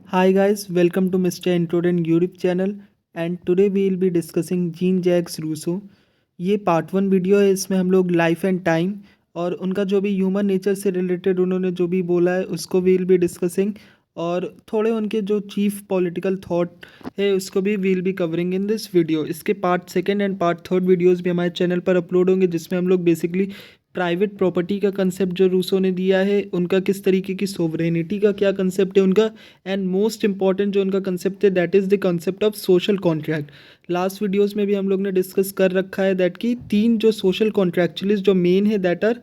Hi guys, welcome to Mr. Introdent YouTube channel and today we will be discussing Jean-Jacques Rousseau। ये part 1 video है। इसमें हम लोग life and time और उनका जो भी ह्यूमन नेचर से रिलेटेड उन्होंने जो भी बोला है उसको वी विल बी डिस्कसिंग, और थोड़े उनके जो चीफ पॉलिटिकल थॉट है उसको भी we will be covering in this video. इसके पार्ट 2 एंड पार्ट 3 वीडियोज़ भी हमारे चैनल पर अपलोड होंगे, जिसमें हम लोग बेसिकली प्राइवेट प्रॉपर्टी का कंसेप्ट जो रूसो ने दिया है, उनका किस तरीके की सोवरेनिटी का क्या कंसेप्ट है उनका, एंड मोस्ट इंपॉर्टेंट जो उनका कंसेप्ट है that is the concept of social contract. Last videos में भी हम लोग ने डिस्कस कर रखा है दैट की तीन जो सोशल कॉन्ट्रैक्चुअलिस्ट जो मेन है that are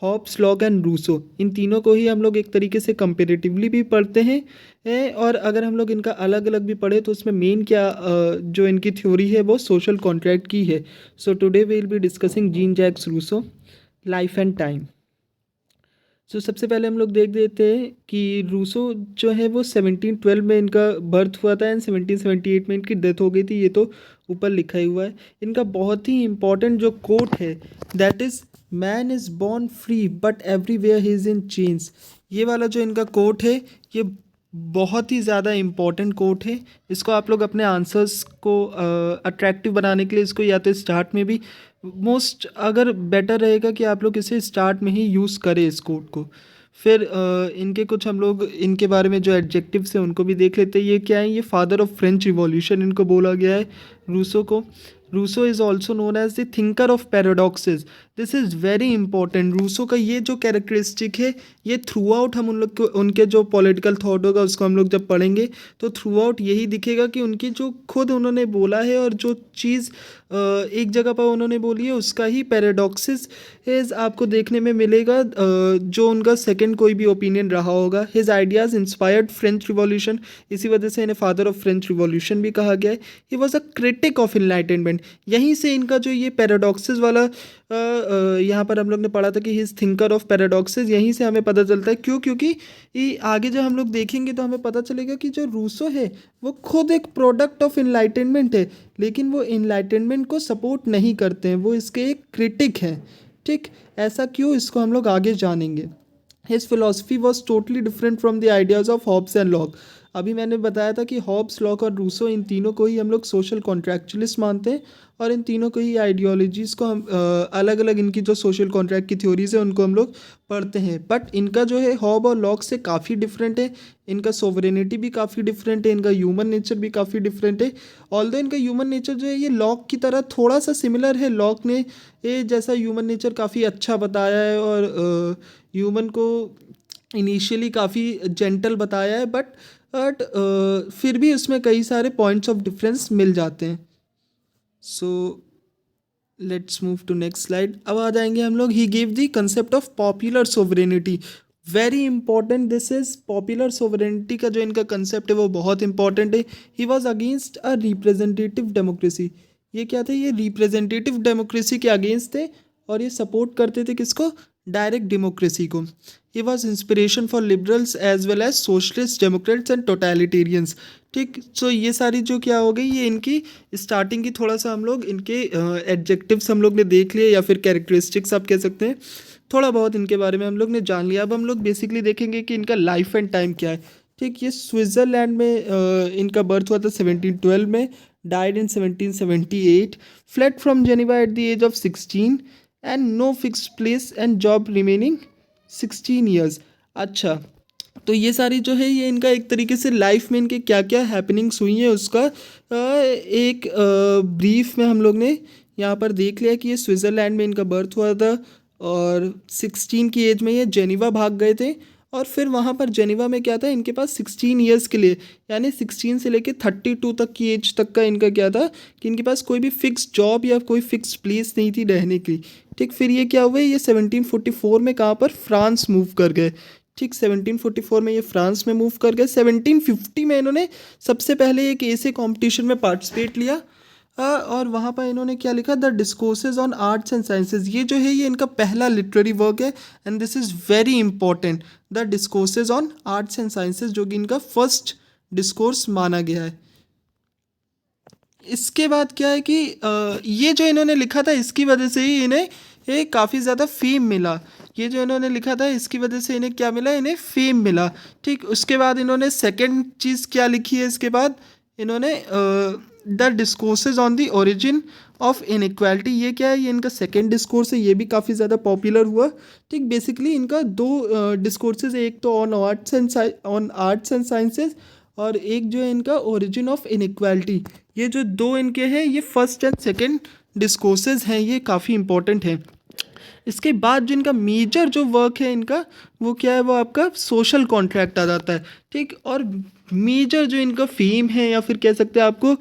Hobbes, Locke and Rousseau. इन तीनों को ही हम लोग एक तरीके से कंपेरेटिवली भी पढ़ते हैं और अगर हम लोग इनका अलग अलग भी पढ़े तो उसमें मेन क्या जो इनकी थ्योरी है वो सोशल कॉन्ट्रैक्ट की है। So today we will be discussing Jean Jacques Rousseau, life and time. So सबसे पहले हम लोग देख देते हैं कि रूसो जो है वो 1712 में इनका बर्थ हुआ था एंड 1778 में इनकी डेथ हो गई थी। ये तो ऊपर लिखा ही हुआ है। इनका बहुत ही इंपॉर्टेंट जो कोट है that is man is born free but everywhere he is in change. ये वाला जो इनका कोट है ये बहुत ही ज़्यादा इम्पॉर्टेंट कोट है। इसको आप लोग अपने आंसर्स को अट्रैक्टिव बनाने के लिए इसको या तो स्टार्ट में भी मोस्ट अगर बेटर रहेगा कि आप लोग इसे स्टार्ट में ही यूज़ करें इस कोड को। फिर इनके कुछ हम लोग इनके बारे में जो एडजेक्टिव्स हैं उनको भी देख लेते हैं। ये क्या है, ये फादर ऑफ फ्रेंच रिवॉल्यूशन इनको बोला गया है रूसो को। Rousseau is also known as the thinker of paradoxes. This is very important. Rousseau का ये जो कैरेक्टरिस्टिक है ये थ्रू आउट हम उन लोग को उनके जो पॉलिटिकल थॉट होगा उसको हम लोग जब पढ़ेंगे तो थ्रू आउट यही दिखेगा कि उनकी जो खुद उन्होंने बोला है और जो चीज़ एक जगह पर उन्होंने बोली है उसका ही पैराडॉक्सिस इज आपको देखने में मिलेगा। जो उनका सेकंड कोई भी ओपिनियन रहा होगा, his ideas inspired French revolution, इसी वजह से इन्हें फादर ऑफ फ्रेंच रिवॉल्यूशन भी कहा गया है। He was a critic of enlightenment. यहीं से इनका जो ये पैराडॉक्सिस वाला यहाँ पर हम लोग ने पढ़ा था कि हिज थिंकर ऑफ पैराडॉक्सिस, यहीं से हमें पता चलता है। क्यों? क्योंकि ये आगे जब हम लोग देखेंगे तो हमें पता चलेगा कि जो रूसो है वो खुद एक प्रोडक्ट ऑफ इनलाइटनमेंट है, लेकिन वो इनलाइटनमेंट को सपोर्ट नहीं करते हैं, वो इसके एक क्रिटिक हैं। ठीक, ऐसा क्यों, इसको हम लोग आगे जानेंगे। His philosophy was totally different from the ideas of Hobbes and Locke. अभी मैंने बताया था कि हॉब्स, लॉक और रूसो इन तीनों को ही हम लोग सोशल कॉन्ट्रैक्चुअलिस्ट मानते हैं और इन तीनों को ही आइडियोलॉजीज़ को हम अलग अलग इनकी जो सोशल कॉन्ट्रैक्ट की थ्योरीज है उनको हम लोग पढ़ते हैं। बट इनका जो है हॉब और लॉक से काफ़ी डिफरेंट है। इनका सोवरेनिटी भी काफ़ी डिफरेंट है, इनका ह्यूमन नेचर भी काफ़ी डिफरेंट है। ऑल्दो इनका ह्यूमन नेचर जो है ये लॉक की तरह थोड़ा सा सिमिलर है। लॉक ने ये जैसा ह्यूमन नेचर काफ़ी अच्छा बताया है और ह्यूमन को इनिशियली काफ़ी जेंटल बताया है, बट फिर भी उसमें कई सारे पॉइंट्स ऑफ डिफरेंस मिल जाते हैं। So let's move to next slide. अब आ जाएंगे हम लोग, he give the concept of popular sovereignty. Very important this is popular sovereignty का जो इनका कंसेप्ट है वो बहुत इंपॉर्टेंट है। He was against a representative democracy. ये क्या थे, ये रिप्रेजेंटेटिव डेमोक्रेसी के अगेंस्ट थे और ये सपोर्ट करते थे किसको, डायरेक्ट डेमोक्रेसी को। He was inspiration for liberals as well as socialist, democrats and totalitarians. ठीक, सो ये सारी जो क्या हो गई, ये इनकी स्टार्टिंग की थोड़ा सा हम लोग इनके एडजेक्टिव्स हम लोग ने देख लिए या फिर कैरेक्टरिस्टिक्स आप कह सकते हैं। थोड़ा बहुत इनके बारे में हम लोग ने जान लिया। अब हम लोग बेसिकली देखेंगे कि इनका लाइफ एंड टाइम क्या है। ठीक, ये स्विट्ज़रलैंड में इनका बर्थ हुआ था 1712 में, died in 1778, fled from Geneva at the age of 16 and no fix place and job remaining 16 years. अच्छा, तो ये सारी जो है ये इनका एक तरीके से लाइफ में इनके क्या क्या हैपनिंग्स हुई हैं उसका एक ब्रीफ में हम लोग ने यहाँ पर देख लिया कि ये स्विट्ज़रलैंड में इनका बर्थ हुआ था और 16 की एज में ये जेनीवा भाग गए थे। और फिर वहाँ पर जेनीवा में क्या था, इनके पास 16 ईयर्स के लिए यानी 16 से लेके 32 तक की एज तक का इनका क्या था कि इनके पास कोई भी फिक्स जॉब या कोई फिक्स प्लेस नहीं थी रहने की। ठीक, फिर ये क्या हुआ, ये 1744 में कहाँ पर, फ्रांस मूव कर गए। ठीक, 1744 में ये फ्रांस में मूव कर गए। 1750 में इन्होंने सबसे पहले एक ऐसे कंपटीशन में पार्टिसिपेट लिया और वहाँ पर इन्होंने क्या लिखा, the discourses on arts and sciences. ये जो है ये इनका पहला लिटरेरी वर्क है and this is very important, the discourses on arts and sciences, जो कि इनका फर्स्ट डिस्कोर्स माना गया है। इसके बाद क्या है कि ये जो इन्होंने लिखा था इसकी वजह से ही इन्हें ये काफ़ी ज़्यादा फेम मिला। ये जो इन्होंने लिखा था इसकी वजह से इन्हें क्या मिला, इन्हें फेम मिला। ठीक, उसके बाद इन्होंने सेकंड चीज़ क्या लिखी है इसके बाद, इन्होंने the discourses on the origin of inequality, ये क्या है, ये इनका सेकंड डिस्कोर्स है, ये भी काफ़ी ज़्यादा पॉपुलर हुआ। ठीक, बेसिकली इनका दो डिस्कोर्सेज है, एक तो ऑन आर्ट्स एंड साइंसेज और एक जो है इनका ओरिजिन ऑफ इनइक्वालिटी। ये जो दो इनके हैं, ये फर्स्ट एंड सेकंड डिस्कोर्सेज हैं, ये काफ़ी इंपॉर्टेंट हैं। इसके बाद जो इनका मेजर जो वर्क है इनका, वो क्या है, वो आपका सोशल कॉन्ट्रैक्ट आ जाता है। ठीक, और मेजर जो इनका फेम है या फिर कह सकते हैं आपको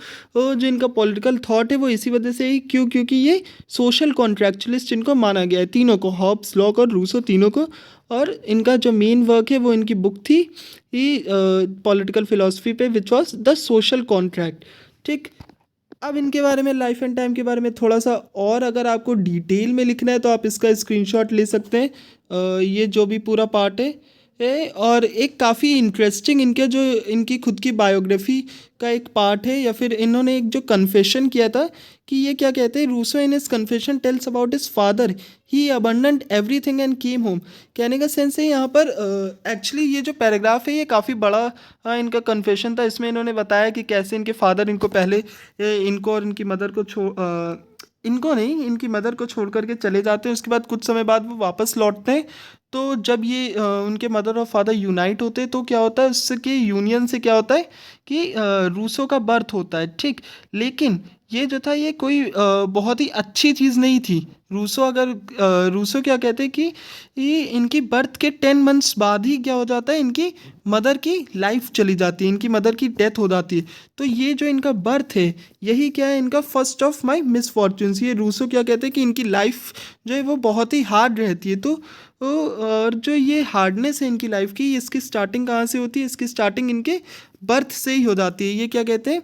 जो इनका पॉलिटिकल थॉट है वो इसी वजह से ही, क्योंकि ये सोशल कॉन्ट्रैक्चुअलिस्ट इनको माना गया है, तीनों को, हॉब्स, लॉक और रूसो, तीनों को। और इनका जो मेन वर्क है वो इनकी बुक थी ये पॉलिटिकल फिलॉसफी पे, which was the social contract. ठीक, अब इनके बारे में, लाइफ एंड टाइम के बारे में थोड़ा सा और अगर आपको डिटेल में लिखना है तो आप इसका स्क्रीनशॉट ले सकते हैं। ये जो भी पूरा पार्ट है और एक काफ़ी इंटरेस्टिंग इनके जो इनकी खुद की बायोग्राफी का एक पार्ट है, या फिर इन्होंने एक जो कन्फेशन किया था कि ये क्या कहते हैं, Rousseau in his confession tells about his father he abandoned everything and came home. कहने का सेंस है यहाँ पर एक्चुअली ये जो पैराग्राफ है ये काफ़ी बड़ा इनका कन्फेशन था। इसमें इन्होंने बताया कि कैसे इनके फादर इनको पहले इनको और इनकी मदर को इनको नहीं, इनकी मदर को छोड़ करके चले जाते हैं, उसके बाद कुछ समय बाद वो वापस लौटते हैं। तो जब ये उनके मदर और फादर यूनाइट होते हैं तो क्या होता है, उसके यूनियन से क्या होता है कि रूसो का बर्थ होता है। ठीक, लेकिन ये जो था ये कोई बहुत ही अच्छी चीज़ नहीं थी। रूसो क्या कहते हैं कि ये इनकी बर्थ के 10 मंथ्स बाद ही क्या हो जाता है, इनकी मदर की लाइफ चली जाती है, इनकी मदर की डेथ हो जाती है। तो ये जो इनका बर्थ है यही क्या है, इनका फर्स्ट ऑफ माई मिसफॉर्चून्स। ये रूसो क्या कहते हैं कि इनकी लाइफ जो है वो बहुत ही हार्ड रहती है। तो और जो ये हार्डनेस है इनकी लाइफ की, इसकी स्टार्टिंग कहाँ से होती है, इसकी स्टार्टिंग इनके बर्थ से ही हो जाती है। ये क्या कहते हैं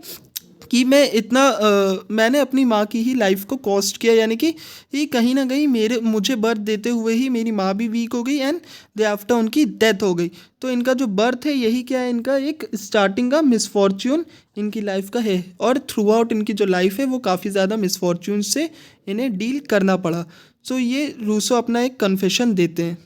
कि मैंने अपनी माँ की ही लाइफ को कॉस्ट किया, यानी कि ये कहीं ना कहीं मुझे बर्थ देते हुए ही मेरी माँ भी वीक हो गई एंड दे आफ्टर उनकी डेथ हो गई। तो इनका जो बर्थ है यही क्या है, इनका एक स्टार्टिंग का मिसफॉर्च्यून इनकी लाइफ का है, और थ्रू आउट इनकी जो लाइफ है वो काफ़ी ज़्यादा मिसफॉर्च्यून से इन्हें डील करना पड़ा। सो ये रूसो अपना एक कन्फेशन देते हैं।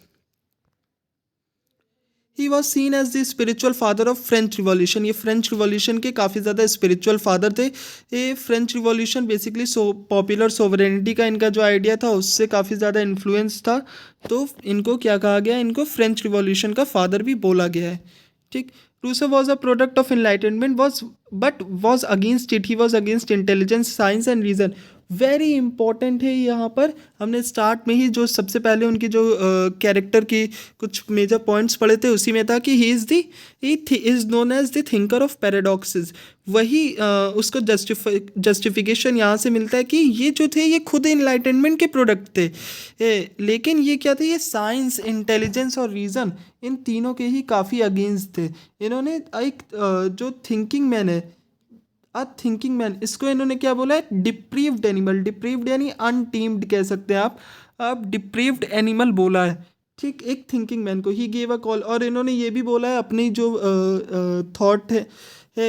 He was seen as the spiritual father of French revolution. ये फ्रेंच रिवॉल्यूशन के काफ़ी ज़्यादा स्पिरिचुअल फादर थे। ये French revolution basically popular sovereignty का इनका जो आइडिया था उससे काफ़ी ज़्यादा इन्फ्लुएंस था। तो इनको क्या कहा गया, इनको फ्रेंच रिवॉल्यूशन का फादर भी बोला गया है। ठीक, Rousseau was a product of enlightenment was against it, he was against intelligence, science and reason. Very important है यहाँ पर, हमने स्टार्ट में ही जो सबसे पहले उनकी जो कैरेक्टर की कुछ मेजर पॉइंट्स पढ़े थे उसी में था कि he is known as the thinker of paradoxes. वही उसको जस्टिफिकेशन यहाँ से मिलता है कि ये जो थे ये खुद इनलाइटनमेंट के प्रोडक्ट थे। लेकिन ये क्या थे, ये साइंस, इंटेलिजेंस और रीज़न, इन तीनों के ही काफ़ी अगेंस्ट थे। इन्होंने एक जो थिंकिंग मैन है, थिंकिंग मैन, इसको इन्होंने क्या बोला है, डिप्रीव्ड एनिमल। डिप्रीव्ड यानी अनटीम्ड कह सकते हैं आप डिप्रीव्ड एनिमल बोला है। ठीक, एक थिंकिंग मैन को ही गेव अ कॉल। और इन्होंने ये भी बोला है अपनी जो थॉट है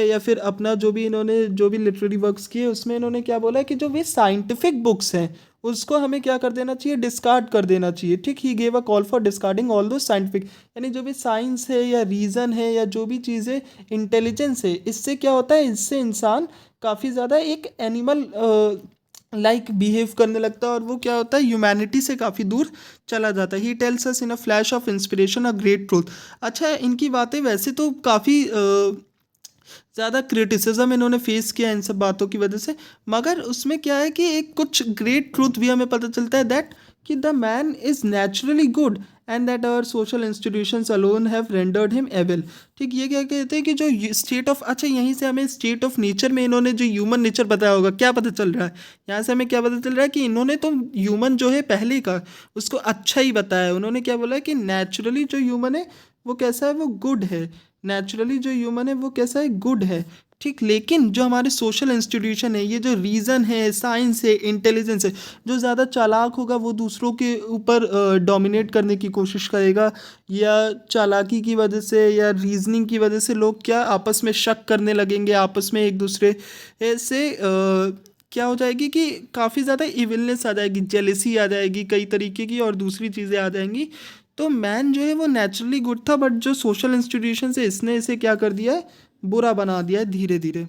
या फिर अपना जो भी इन्होंने जो भी लिटरेरी वर्क्स किए उसमें इन्होंने क्या बोला है कि जो भी साइंटिफिक बुक्स हैं उसको हमें क्या कर देना चाहिए, डिस्कार्ड कर देना चाहिए। ठीक, he gave a call for discarding all दो साइंटिफिक, यानी जो भी साइंस है या रीज़न है या जो भी चीज़ें इंटेलिजेंस है, इससे क्या होता है, इससे इंसान काफ़ी ज़्यादा एक एनिमल लाइक बिहेव करने लगता है और वो क्या होता है, ह्यूमैनिटी से काफ़ी दूर चला जाता है। He tells us in a flash of inspiration a great truth. अच्छा, इनकी बातें वैसे तो काफ़ी ज़्यादा क्रिटिसिज्म इन्होंने फेस किया इन सब बातों की वजह से, मगर उसमें क्या है कि एक कुछ ग्रेट ट्रूथ भी हमें पता चलता है, दैट कि the man is naturally good and that our social institutions alone have rendered him evil. ठीक, ये क्या कहते हैं कि जो स्टेट ऑफ, अच्छा यहीं से हमें स्टेट ऑफ नेचर में इन्होंने जो ह्यूमन नेचर बताया होगा, क्या पता चल रहा है यहाँ से, हमें क्या पता चल रहा है कि इन्होंने तो ह्यूमन जो है पहले का उसको अच्छा ही बताया। उन्होंने क्या बोला है कि नेचुरली जो ह्यूमन है वो कैसा है, वो गुड है। नेचुरली जो ह्यूमन है वो कैसा है, गुड है। ठीक, लेकिन जो हमारे सोशल इंस्टीट्यूशन है, ये जो रीज़न है, साइंस है, इंटेलिजेंस है, जो ज़्यादा चालाक होगा वो दूसरों के ऊपर डोमिनेट करने की कोशिश करेगा, या चालाकी की वजह से या रीजनिंग की वजह से लोग क्या आपस में शक करने लगेंगे, आपस में एक दूसरे से क्या हो जाएगी कि काफ़ी ज़्यादा इविलनेस आ जाएगी, जेलेसी आ जाएगी कई तरीके की और दूसरी चीज़ें आ जाएंगी। तो मैन जो है वो नेचुरली गुड था, बट जो सोशल इंस्टीट्यूशन है इसने इसे क्या कर दिया है, बुरा बना दिया है धीरे धीरे।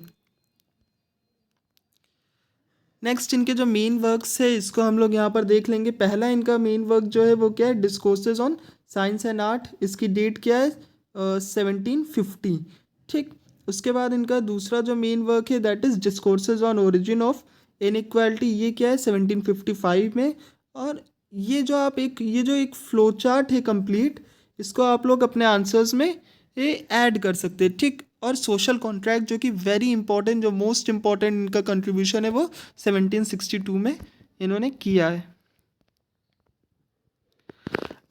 नेक्स्ट इनके जो मेन वर्क्स है इसको हम लोग यहाँ पर देख लेंगे। पहला इनका मेन वर्क जो है वो क्या है, discourses on science and art. इसकी डेट क्या है, 1750। ठीक, उसके बाद इनका दूसरा जो मेन वर्क है that is discourses on origin of inequality. ये क्या है, 1755 में। और ये जो एक फ्लो चार्ट है कंप्लीट, इसको आप लोग अपने आंसर्स में ये ऐड कर सकते हैं। ठीक, और सोशल कॉन्ट्रैक्ट जो कि वेरी इंपॉर्टेंट, जो मोस्ट इंपॉर्टेंट इनका कंट्रीब्यूशन है वो 1762 में इन्होंने किया है।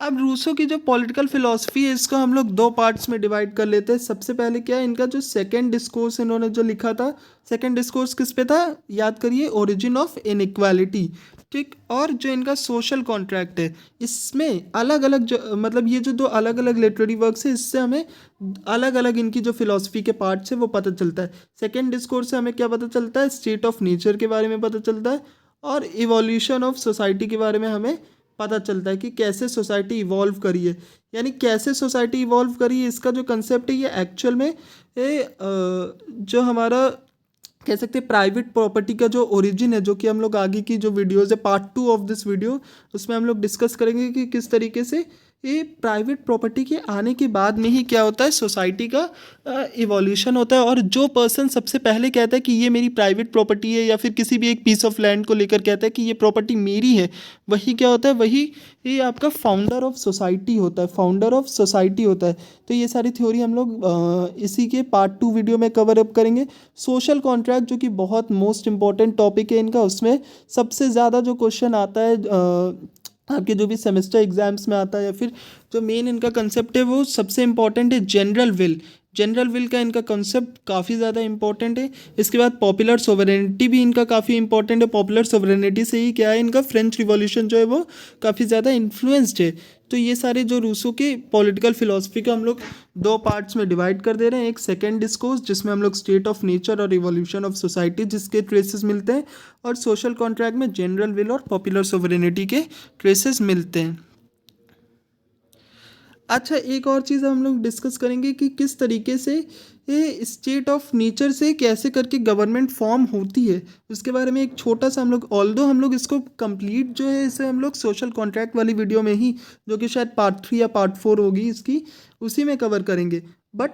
अब रूसो की जो पॉलिटिकल फिलॉसफी है इसको हम लोग दो पार्ट्स में डिवाइड कर लेते हैं। सबसे पहले क्या है, इनका जो सेकंड डिस्कोर्स इन्होंने जो लिखा था, सेकंड डिस्कोर्स किस पे था, याद करिए, ओरिजिन ऑफ इनइक्वालिटी। ठीक, और जो इनका सोशल कॉन्ट्रैक्ट है इसमें अलग अलग जो मतलब ये जो दो अलग अलग लिटरेरी वर्क्स है इससे हमें अलग अलग इनकी जो फिलॉसफी के पार्ट्स है वो पता चलता है। सेकेंड डिस्कोर्स से हमें क्या पता चलता है, स्टेट ऑफ नेचर के बारे में पता चलता है, और इवोल्यूशन ऑफ सोसाइटी के बारे में हमें पता चलता है कि कैसे सोसाइटी इवॉल्व करी है। यानी कैसे सोसाइटी इवॉल्व करी है, इसका जो कंसेप्ट है ये एक्चुअल में जो हमारा कह सकते हैं प्राइवेट प्रॉपर्टी का जो ओरिजिन है, जो कि हम लोग आगे की जो वीडियोज़ है पार्ट 2 ऑफ दिस वीडियो, उसमें हम लोग डिस्कस करेंगे कि किस तरीके से ये प्राइवेट प्रॉपर्टी के आने के बाद में ही क्या होता है, सोसाइटी का इवोल्यूशन होता है। और जो पर्सन सबसे पहले कहता है कि ये मेरी प्राइवेट प्रॉपर्टी है, या फिर किसी भी एक पीस ऑफ लैंड को लेकर कहता है कि ये प्रॉपर्टी मेरी है, वही क्या होता है, वही ये आपका फाउंडर ऑफ सोसाइटी होता है, फाउंडर ऑफ सोसाइटी होता है। तो ये सारी थ्योरी हम लोग इसी के पार्ट 2 वीडियो में कवर अप करेंगे। सोशल कॉन्ट्रैक्ट जो कि बहुत मोस्ट इंपॉर्टेंट टॉपिक है इनका, उसमें सबसे ज़्यादा जो क्वेश्चन आता है आपके जो भी सेमेस्टर एग्जाम्स में आता है, या फिर जो मेन इनका कंसेप्ट है वो सबसे इम्पॉर्टेंट है जनरल विल। जनरल विल का इनका कंसेप्ट काफ़ी ज़्यादा इंपॉर्टेंट है। इसके बाद पॉपुलर सोवरेनिटी भी इनका काफ़ी इंपॉर्टेंट है। पॉपुलर सोवरेनिटी से ही क्या है, इनका फ्रेंच रिवॉल्यूशन जो है वो काफ़ी ज़्यादा इन्फ्लुएंस्ड है। तो ये सारे जो रूसो के पॉलिटिकल फिलॉसफी का हम लोग दो पार्ट्स में डिवाइड कर दे रहे हैं। एक सेकेंड डिस्कोर्स जिसमें हम लोग स्टेट ऑफ नेचर और इवोल्यूशन ऑफ सोसाइटी जिसके ट्रेसेस मिलते हैं, और सोशल कॉन्ट्रैक्ट में जनरल विल और पॉपुलर सोवरेनिटी के ट्रेसेस मिलते हैं। अच्छा, एक और चीज़ हम लोग डिस्कस करेंगे कि किस तरीके से ये स्टेट ऑफ नेचर से कैसे करके गवर्नमेंट फॉर्म होती है, उसके बारे में एक छोटा सा हम लोग, ऑल्दो हम लोग इसको कंप्लीट जो है इसे हम लोग सोशल कॉन्ट्रैक्ट वाली वीडियो में ही, जो कि शायद पार्ट 3 या पार्ट 4 होगी इसकी, उसी में कवर करेंगे। बट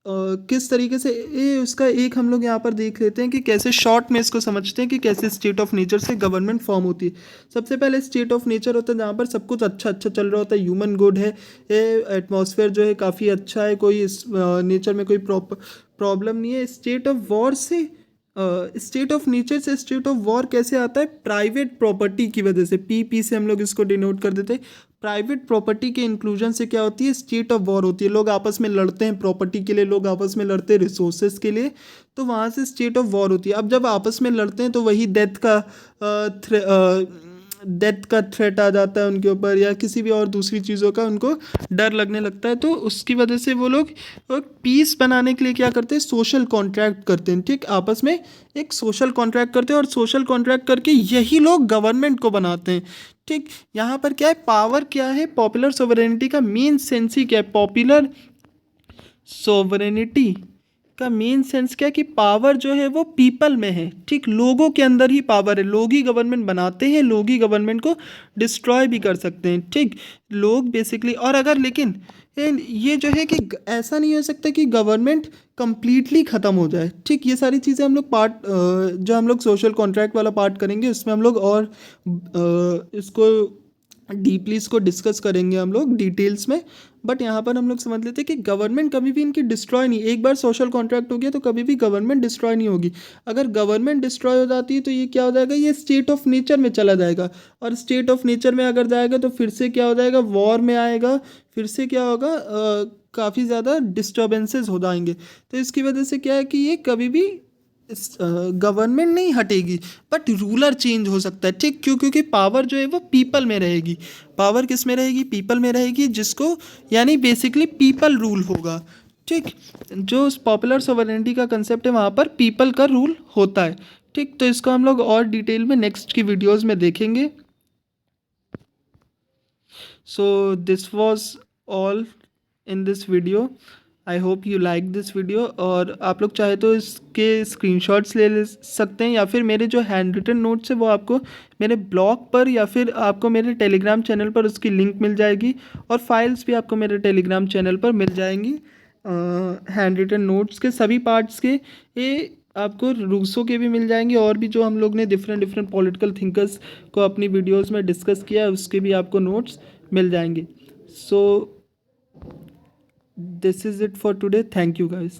किस तरीके से ये उसका एक हम लोग यहाँ पर देख लेते हैं कि कैसे शॉर्ट में इसको समझते हैं कि कैसे स्टेट ऑफ नेचर से गवर्नमेंट फॉर्म होती है। सबसे पहले स्टेट ऑफ नेचर होता है जहाँ पर सब कुछ अच्छा अच्छा चल रहा होता है, ह्यूमन गुड है, एटमॉस्फेयर जो है काफ़ी अच्छा है, कोई इस नेचर में कोई प्रॉब्लम नहीं है। स्टेट ऑफ वॉर से स्टेट ऑफ नेचर से स्टेट ऑफ वॉर कैसे आता है, प्राइवेट प्रॉपर्टी की वजह से, पी से हम लोग इसको डिनोट कर देते हैं। प्राइवेट प्रॉपर्टी के इंक्लूजन से क्या होती है, स्टेट ऑफ वॉर होती है। लोग आपस में लड़ते हैं प्रॉपर्टी के लिए, लोग आपस में लड़ते हैं रिसोर्सेज के लिए, तो वहाँ से स्टेट ऑफ वॉर होती है। अब जब आपस में लड़ते हैं तो वही डेथ का थ्रेट आ जाता है उनके ऊपर, या किसी भी और दूसरी चीज़ों का उनको डर लगने लगता है। तो उसकी वजह से वो लोग पीस बनाने के लिए क्या करते हैं, सोशल कॉन्ट्रैक्ट करते हैं। ठीक, आपस में एक सोशल कॉन्ट्रैक्ट करते हैं, और सोशल कॉन्ट्रैक्ट करके यही लोग गवर्नमेंट को बनाते हैं। ठीक, यहाँ पर क्या है, पावर क्या है, पॉपुलर सोवरेनिटी का मेन सेंस ही क्या है, पॉपुलर सोवरेनिटी का मेन सेंस क्या है कि पावर जो है वो पीपल में है। ठीक, लोगों के अंदर ही पावर है, लोग ही गवर्नमेंट बनाते हैं, लोग ही गवर्नमेंट को डिस्ट्रॉय भी कर सकते हैं। ठीक, लोग बेसिकली, और अगर लेकिन ये जो है कि ऐसा नहीं हो सकता कि गवर्नमेंट कंप्लीटली ख़त्म हो जाए। ठीक, ये सारी चीज़ें हम लोग पार्ट जो हम लोग सोशल कॉन्ट्रैक्ट वाला पार्ट करेंगे उसमें हम लोग और इसको डीपली इसको डिस्कस करेंगे हम लोग डिटेल्स में। बट यहाँ पर हम लोग समझ लेते हैं कि गवर्नमेंट कभी भी इनकी डिस्ट्रॉय नहीं, एक बार सोशल कॉन्ट्रैक्ट हो गया तो कभी भी गवर्नमेंट डिस्ट्रॉय नहीं होगी। अगर गवर्नमेंट डिस्ट्रॉय हो जाती है तो ये क्या हो जाएगा, ये स्टेट ऑफ नेचर में चला जाएगा, और स्टेट ऑफ नेचर में अगर जाएगा तो फिर से क्या हो जाएगा, वॉर में आएगा, फिर से क्या होगा, काफ़ी ज़्यादा डिस्टर्बेंसेस हो जाएंगे। तो इसकी वजह से क्या है कि ये कभी भी गवर्नमेंट नहीं हटेगी, बट रूलर चेंज हो सकता है। ठीक, क्यों, क्योंकि पावर जो है वो पीपल में रहेगी। पावर किस में रहेगी, पीपल में रहेगी, जिसको यानी बेसिकली पीपल रूल होगा। ठीक, जो पॉपुलर सोवरेनिटी का कंसेप्ट है वहाँ पर पीपल का रूल होता है। ठीक, तो इसको हम लोग और डिटेल में नेक्स्ट की वीडियोज़ में देखेंगे। So this was all in this video. I hope you like this video. और आप लोग चाहे तो इसके स्क्रीनशॉट्स ले सकते हैं, या फिर मेरे जो हैंड रिटन नोट्स है वो आपको मेरे ब्लॉग पर या फिर आपको मेरे टेलीग्राम चैनल पर उसकी लिंक मिल जाएगी, और फाइल्स भी आपको मेरे टेलीग्राम चैनल पर मिल जाएंगी हैंड रिटन नोट्स के सभी पार्ट्स के। ये आपको रूसो के भी मिल जाएंगे, और भी जो हम लोग ने डिफरेंट डिफरेंट पॉलिटिकल थिंकर्स को अपनी वीडियोज़ में डिस्कस किया है उसके भी आपको नोट्स मिल जाएंगे। सो this is it for today. Thank you guys.